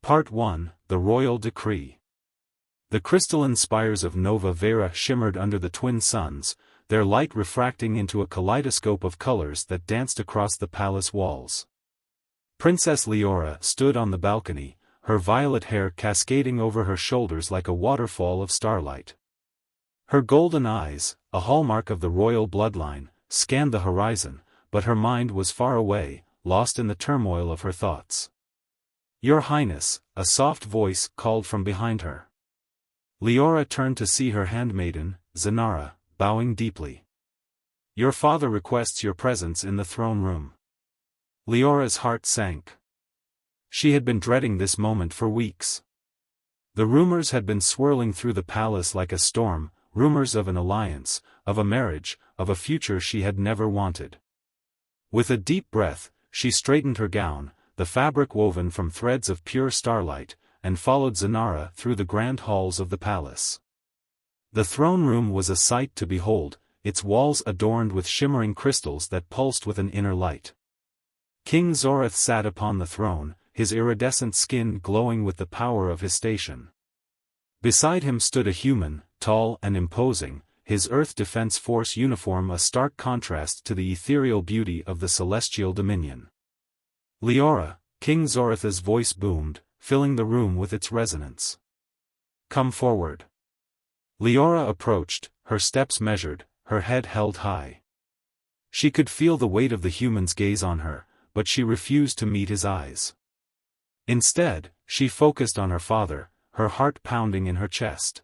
Part 1, The Royal Decree. The crystalline spires of Nova Vera shimmered under the twin suns, their light refracting into a kaleidoscope of colors that danced across the palace walls. Princess Leora stood on the balcony, her violet hair cascading over her shoulders like a waterfall of starlight. Her golden eyes, a hallmark of the royal bloodline, scanned the horizon, but her mind was far away, lost in the turmoil of her thoughts. "Your Highness," a soft voice called from behind her. Leora turned to see her handmaiden, Zanara, bowing deeply. "Your father requests your presence in the throne room." Leora's heart sank. She had been dreading this moment for weeks. The rumors had been swirling through the palace like a storm, rumors of an alliance, of a marriage, of a future she had never wanted. With a deep breath, she straightened her gown, the fabric woven from threads of pure starlight, and followed Zanara through the grand halls of the palace. The throne room was a sight to behold, its walls adorned with shimmering crystals that pulsed with an inner light. King Zorith sat upon the throne, his iridescent skin glowing with the power of his station. Beside him stood a human, tall and imposing, his Earth Defense Force uniform a stark contrast to the ethereal beauty of the celestial dominion. "Leora," King Zorith's voice boomed, filling the room with its resonance. "Come forward." Leora approached, her steps measured, her head held high. She could feel the weight of the human's gaze on her, but she refused to meet his eyes. Instead, she focused on her father, her heart pounding in her chest.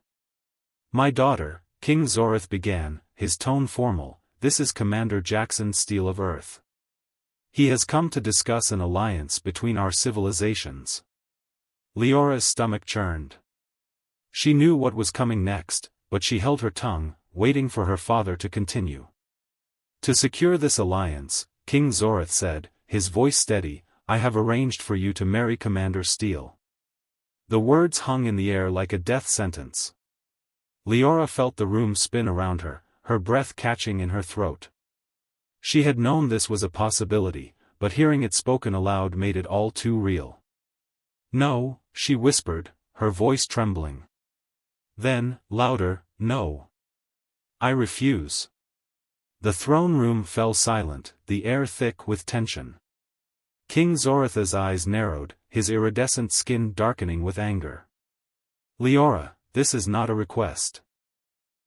"My daughter," King Zorith began, his tone formal, "this is Commander Jackson Steele of Earth. He has come to discuss an alliance between our civilizations." Leora's stomach churned. She knew what was coming next, but she held her tongue, waiting for her father to continue. "To secure this alliance," King Zorith said, his voice steady, "I have arranged for you to marry Commander Steele." The words hung in the air like a death sentence. Leora felt the room spin around her, her breath catching in her throat. She had known this was a possibility, but hearing it spoken aloud made it all too real. "No," she whispered, her voice trembling. Then, louder, "No. I refuse." The throne room fell silent, the air thick with tension. King Zorith's eyes narrowed, his iridescent skin darkening with anger. "Leora, this is not a request.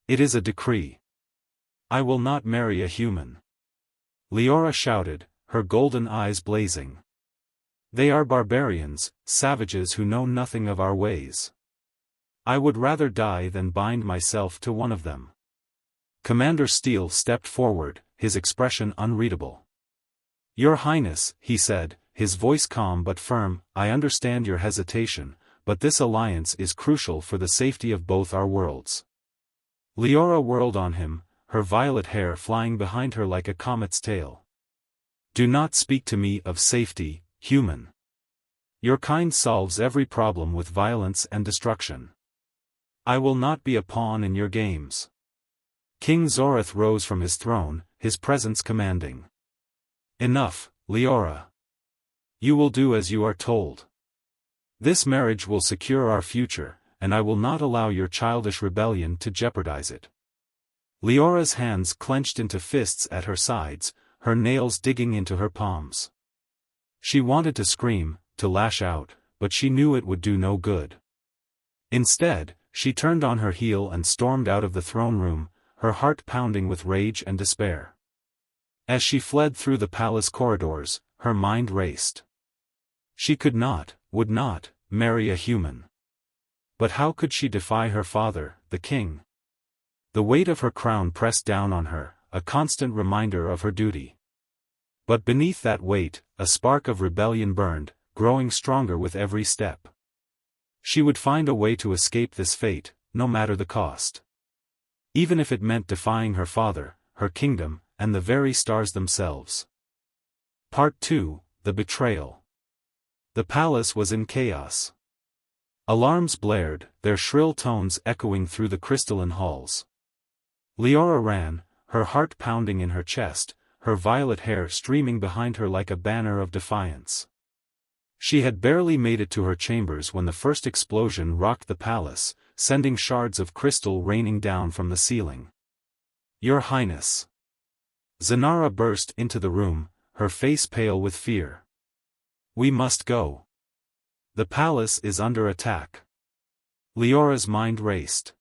It is a decree. I will not marry a human." Leora shouted, her golden eyes blazing. "They are barbarians, savages who know nothing of our ways. I would rather die than bind myself to one of them." Commander Steele stepped forward, his expression unreadable. "Your Highness," he said, his voice calm but firm, "I understand your hesitation, but this alliance is crucial for the safety of both our worlds." Leora whirled on him, her violet hair flying behind her like a comet's tail. "Do not speak to me of safety, human. Your kind solves every problem with violence and destruction. I will not be a pawn in your games." King Zorith rose from his throne, his presence commanding. "Enough, Leora. You will do as you are told. This marriage will secure our future, and I will not allow your childish rebellion to jeopardize it." Leora's hands clenched into fists at her sides, her nails digging into her palms. She wanted to scream, to lash out, but she knew it would do no good. Instead, she turned on her heel and stormed out of the throne room, her heart pounding with rage and despair. As she fled through the palace corridors, her mind raced. She could not, would not, marry a human. But how could she defy her father, the king? The weight of her crown pressed down on her, a constant reminder of her duty. But beneath that weight, a spark of rebellion burned, growing stronger with every step. She would find a way to escape this fate, no matter the cost. Even if it meant defying her father, her kingdom, and the very stars themselves. Part 2, The Betrayal. The palace was in chaos. Alarms blared, their shrill tones echoing through the crystalline halls. Leora ran, her heart pounding in her chest, her violet hair streaming behind her like a banner of defiance. She had barely made it to her chambers when the first explosion rocked the palace, sending shards of crystal raining down from the ceiling. "Your Highness!" Zanara burst into the room, her face pale with fear. "We must go. The palace is under attack." Leora's mind raced.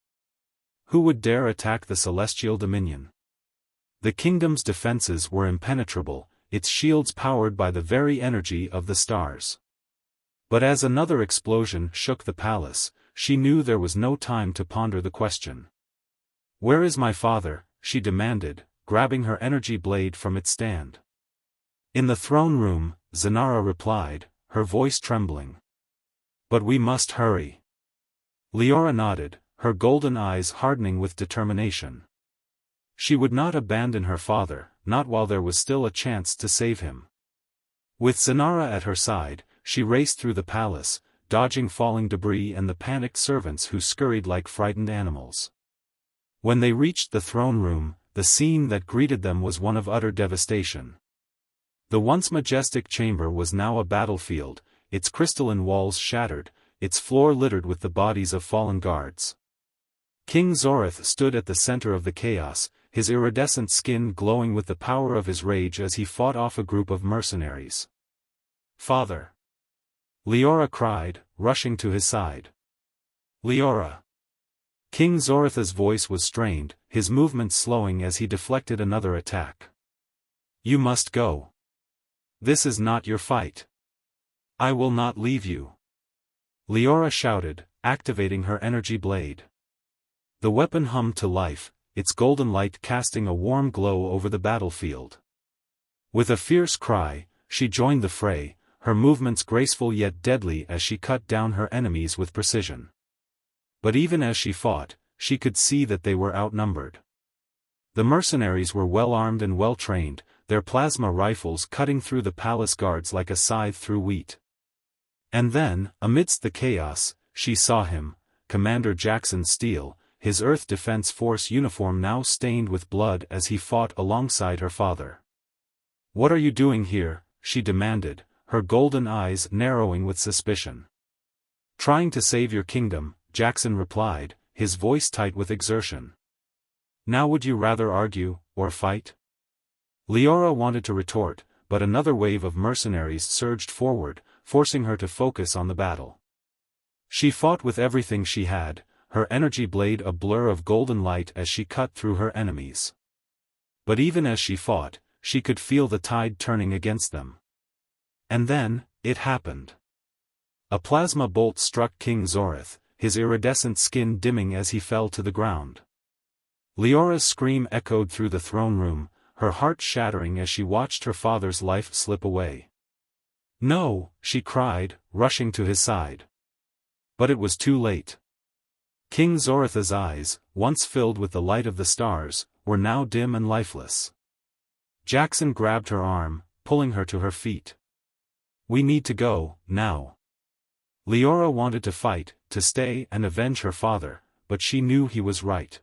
Who would dare attack the celestial dominion? The kingdom's defenses were impenetrable, its shields powered by the very energy of the stars. But as another explosion shook the palace, she knew there was no time to ponder the question. "Where is my father?" she demanded, grabbing her energy blade from its stand. "In the throne room," Zanara replied, her voice trembling. "But we must hurry." Leora nodded, her golden eyes hardening with determination. She would not abandon her father, not while there was still a chance to save him. With Zanara at her side, she raced through the palace, dodging falling debris and the panicked servants who scurried like frightened animals. When they reached the throne room, the scene that greeted them was one of utter devastation. The once majestic chamber was now a battlefield, its crystalline walls shattered, its floor littered with the bodies of fallen guards. King Zorith stood at the center of the chaos, his iridescent skin glowing with the power of his rage as he fought off a group of mercenaries. "Father!" Leora cried, rushing to his side. "Leora!" King Zorith's voice was strained, his movements slowing as he deflected another attack. "You must go. This is not your fight. I will not leave you." Leora shouted, activating her energy blade. The weapon hummed to life, its golden light casting a warm glow over the battlefield. With a fierce cry, she joined the fray, her movements graceful yet deadly as she cut down her enemies with precision. But even as she fought, she could see that they were outnumbered. The mercenaries were well-armed and well-trained, their plasma rifles cutting through the palace guards like a scythe through wheat. And then, amidst the chaos, she saw him, Commander Jackson Steele, his Earth Defense Force uniform now stained with blood as he fought alongside her father. "What are you doing here?" she demanded, her golden eyes narrowing with suspicion. "Trying to save your kingdom," Jackson replied, his voice tight with exertion. "Now would you rather argue, or fight?" Leora wanted to retort, but another wave of mercenaries surged forward, forcing her to focus on the battle. She fought with everything she had, her energy blade a blur of golden light as she cut through her enemies. But even as she fought, she could feel the tide turning against them. And then, it happened. A plasma bolt struck King Zorith, his iridescent skin dimming as he fell to the ground. Leora's scream echoed through the throne room, her heart shattering as she watched her father's life slip away. "No," she cried, rushing to his side. But it was too late. King Zorith's eyes, once filled with the light of the stars, were now dim and lifeless. Jackson grabbed her arm, pulling her to her feet. "We need to go, now." Leora wanted to fight, to stay and avenge her father, but she knew he was right.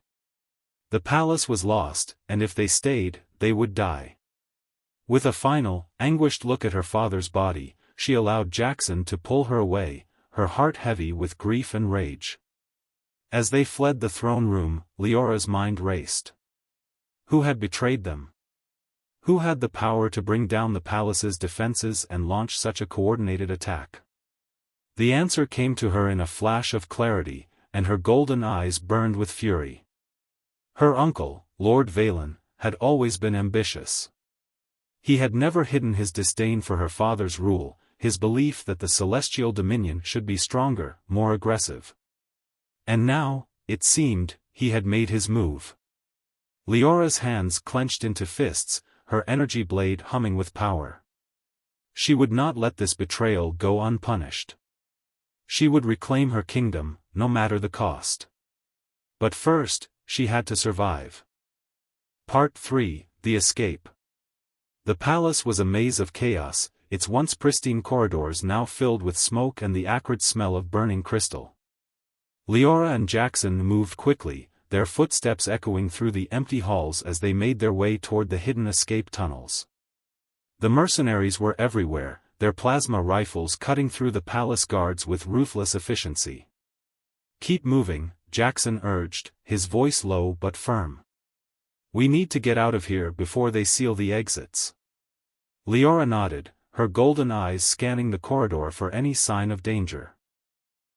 The palace was lost, and if they stayed, they would die. With a final, anguished look at her father's body, she allowed Jackson to pull her away, her heart heavy with grief and rage. As they fled the throne room, Leora's mind raced. Who had betrayed them? Who had the power to bring down the palace's defenses and launch such a coordinated attack? The answer came to her in a flash of clarity, and her golden eyes burned with fury. Her uncle, Lord Valen, had always been ambitious. He had never hidden his disdain for her father's rule, his belief that the celestial dominion should be stronger, more aggressive. And now, it seemed, he had made his move. Leora's hands clenched into fists, her energy blade humming with power. She would not let this betrayal go unpunished. She would reclaim her kingdom, no matter the cost. But first, she had to survive. Part 3, The Escape. The palace was a maze of chaos, its once pristine corridors now filled with smoke and the acrid smell of burning crystal. Leora and Jackson moved quickly, their footsteps echoing through the empty halls as they made their way toward the hidden escape tunnels. The mercenaries were everywhere, their plasma rifles cutting through the palace guards with ruthless efficiency. "Keep moving," Jackson urged, his voice low but firm. "We need to get out of here before they seal the exits." Leora nodded, her golden eyes scanning the corridor for any sign of danger.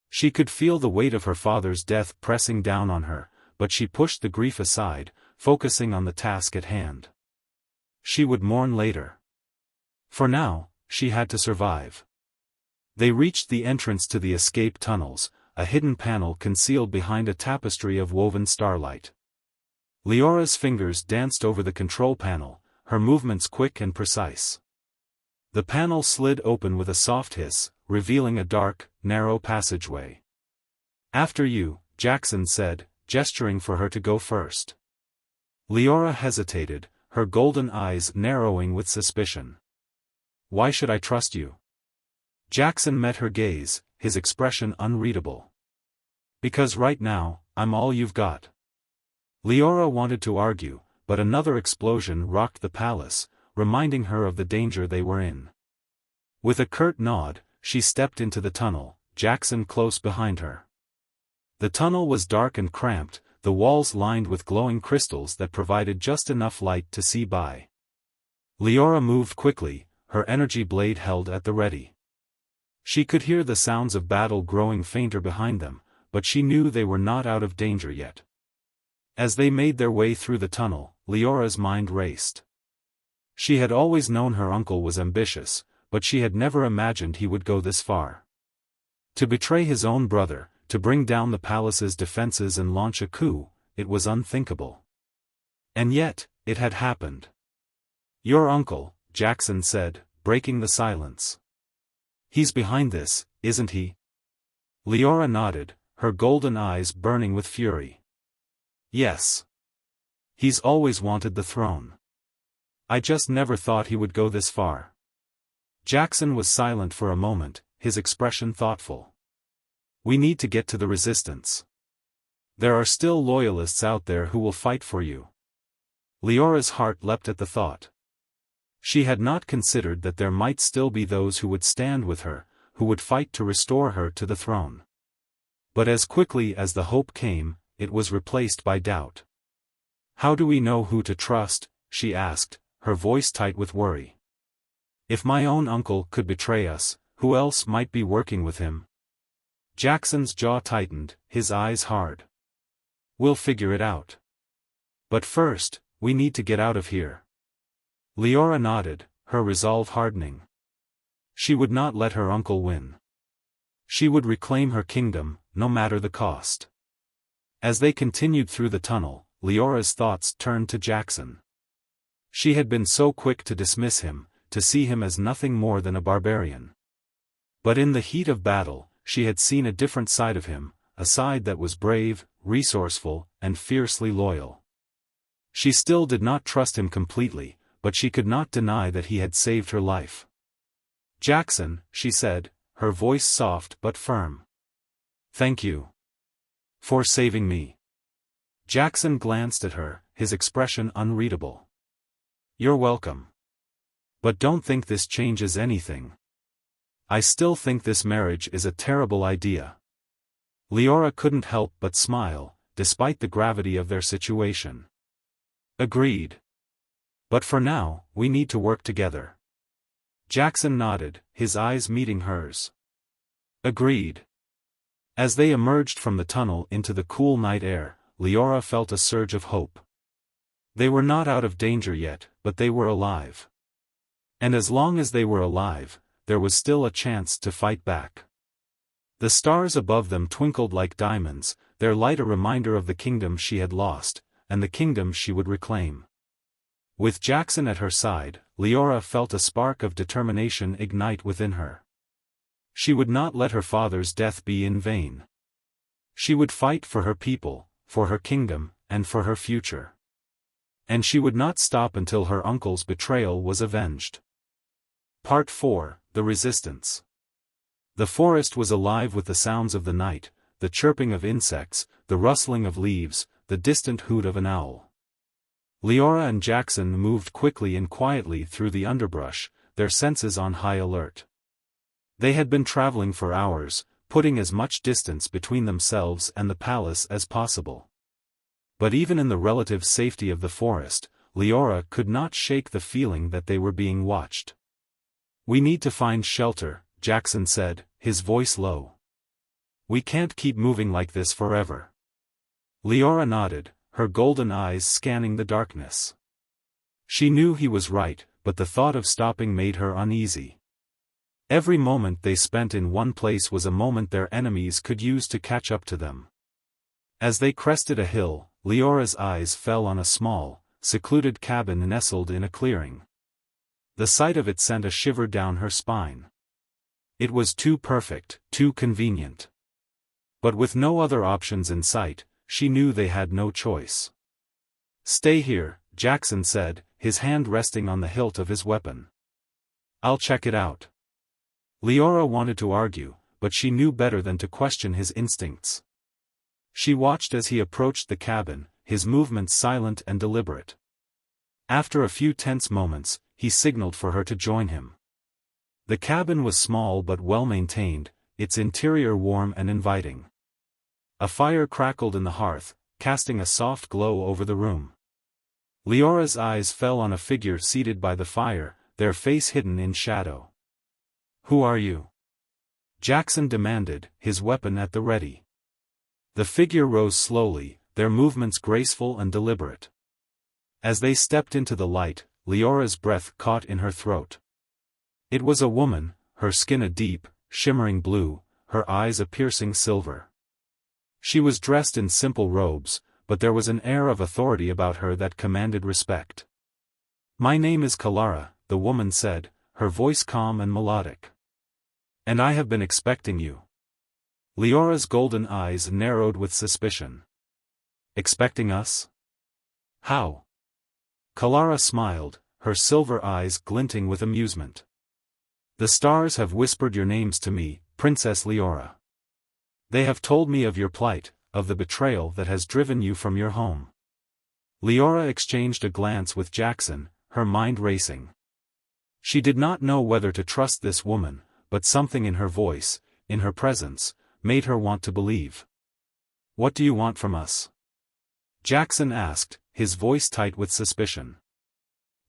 She could feel the weight of her father's death pressing down on her, but she pushed the grief aside, focusing on the task at hand. She would mourn later. For now, she had to survive. They reached the entrance to the escape tunnels, a hidden panel concealed behind a tapestry of woven starlight. Leora's fingers danced over the control panel, her movements quick and precise. The panel slid open with a soft hiss, revealing a dark, narrow passageway. "After you," Jackson said, gesturing for her to go first. Leora hesitated, her golden eyes narrowing with suspicion. "Why should I trust you?" Jackson met her gaze, his expression unreadable. "Because right now, I'm all you've got." Leora wanted to argue, but another explosion rocked the palace, reminding her of the danger they were in. With a curt nod, she stepped into the tunnel, Jackson close behind her. The tunnel was dark and cramped, the walls lined with glowing crystals that provided just enough light to see by. Leora moved quickly, her energy blade held at the ready. She could hear the sounds of battle growing fainter behind them, but she knew they were not out of danger yet. As they made their way through the tunnel, Leora's mind raced. She had always known her uncle was ambitious, but she had never imagined he would go this far. To betray his own brother, to bring down the palace's defenses and launch a coup, it was unthinkable. And yet, it had happened. "Your uncle," Jackson said, breaking the silence. "He's behind this, isn't he?" Leora nodded, her golden eyes burning with fury. "Yes. He's always wanted the throne. I just never thought he would go this far." Jackson was silent for a moment, his expression thoughtful. "We need to get to the resistance. There are still loyalists out there who will fight for you." Leora's heart leapt at the thought. She had not considered that there might still be those who would stand with her, who would fight to restore her to the throne. But as quickly as the hope came, it was replaced by doubt. "How do we know who to trust?" she asked, her voice tight with worry. "If my own uncle could betray us, who else might be working with him?" Jackson's jaw tightened, his eyes hard. "We'll figure it out. But first, we need to get out of here." Leora nodded, her resolve hardening. She would not let her uncle win. She would reclaim her kingdom, no matter the cost. As they continued through the tunnel, Leora's thoughts turned to Jackson. She had been so quick to dismiss him, to see him as nothing more than a barbarian. But in the heat of battle, she had seen a different side of him, a side that was brave, resourceful, and fiercely loyal. She still did not trust him completely, but she could not deny that he had saved her life. "Jackson," she said, her voice soft but firm. "Thank you for saving me." Jackson glanced at her, his expression unreadable. "You're welcome. But don't think this changes anything. I still think this marriage is a terrible idea." Leora couldn't help but smile, despite the gravity of their situation. "Agreed. But for now, we need to work together." Jackson nodded, his eyes meeting hers. "Agreed." As they emerged from the tunnel into the cool night air, Leora felt a surge of hope. They were not out of danger yet, but they were alive. And as long as they were alive, there was still a chance to fight back. The stars above them twinkled like diamonds, their light a reminder of the kingdom she had lost, and the kingdom she would reclaim. With Jackson at her side, Leora felt a spark of determination ignite within her. She would not let her father's death be in vain. She would fight for her people, for her kingdom, and for her future. And she would not stop until her uncle's betrayal was avenged. Part 4, The Resistance. The forest was alive with the sounds of the night, the chirping of insects, the rustling of leaves, the distant hoot of an owl. Leora and Jackson moved quickly and quietly through the underbrush, their senses on high alert. They had been traveling for hours, putting as much distance between themselves and the palace as possible. But even in the relative safety of the forest, Leora could not shake the feeling that they were being watched. "We need to find shelter," Jackson said, his voice low. "We can't keep moving like this forever." Leora nodded, her golden eyes scanning the darkness. She knew he was right, but the thought of stopping made her uneasy. Every moment they spent in one place was a moment their enemies could use to catch up to them. As they crested a hill, Leora's eyes fell on a small, secluded cabin nestled in a clearing. The sight of it sent a shiver down her spine. It was too perfect, too convenient. But with no other options in sight, she knew they had no choice. "Stay here," Jackson said, his hand resting on the hilt of his weapon. "I'll check it out." Leora wanted to argue, but she knew better than to question his instincts. She watched as he approached the cabin, his movements silent and deliberate. After a few tense moments, he signaled for her to join him. The cabin was small but well-maintained, its interior warm and inviting. A fire crackled in the hearth, casting a soft glow over the room. Leora's eyes fell on a figure seated by the fire, their face hidden in shadow. "Who are you?" Jackson demanded, his weapon at the ready. The figure rose slowly, their movements graceful and deliberate. As they stepped into the light, Leora's breath caught in her throat. It was a woman, her skin a deep, shimmering blue, her eyes a piercing silver. She was dressed in simple robes, but there was an air of authority about her that commanded respect. "My name is Kalara," the woman said, her voice calm and melodic. "And I have been expecting you." Leora's golden eyes narrowed with suspicion. "Expecting us? How?" Kalara smiled, her silver eyes glinting with amusement. "The stars have whispered your names to me, Princess Leora. They have told me of your plight, of the betrayal that has driven you from your home." Leora exchanged a glance with Jackson, her mind racing. She did not know whether to trust this woman, but something in her voice, in her presence, made her want to believe. "What do you want from us?" Jackson asked, his voice tight with suspicion.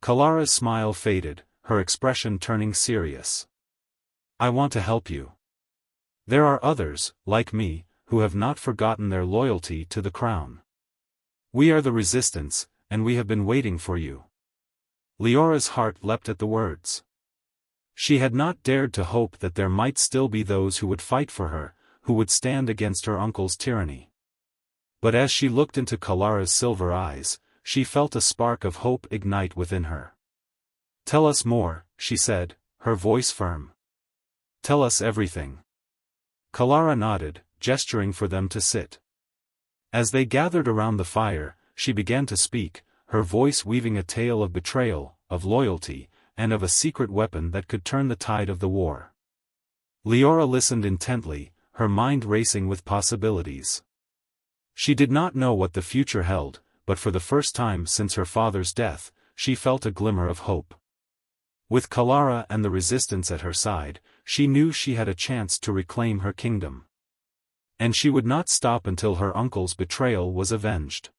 Kalara's smile faded, her expression turning serious. "I want to help you. There are others, like me, who have not forgotten their loyalty to the crown. We are the resistance, and we have been waiting for you." Leora's heart leapt at the words. She had not dared to hope that there might still be those who would fight for her, who would stand against her uncle's tyranny. But as she looked into Kalara's silver eyes, she felt a spark of hope ignite within her. "Tell us more," she said, her voice firm. "Tell us everything." Kalara nodded, gesturing for them to sit. As they gathered around the fire, she began to speak, her voice weaving a tale of betrayal, of loyalty, and of a secret weapon that could turn the tide of the war. Leora listened intently, her mind racing with possibilities. She did not know what the future held, but for the first time since her father's death, she felt a glimmer of hope. With Kalara and the resistance at her side, she knew she had a chance to reclaim her kingdom. And she would not stop until her uncle's betrayal was avenged.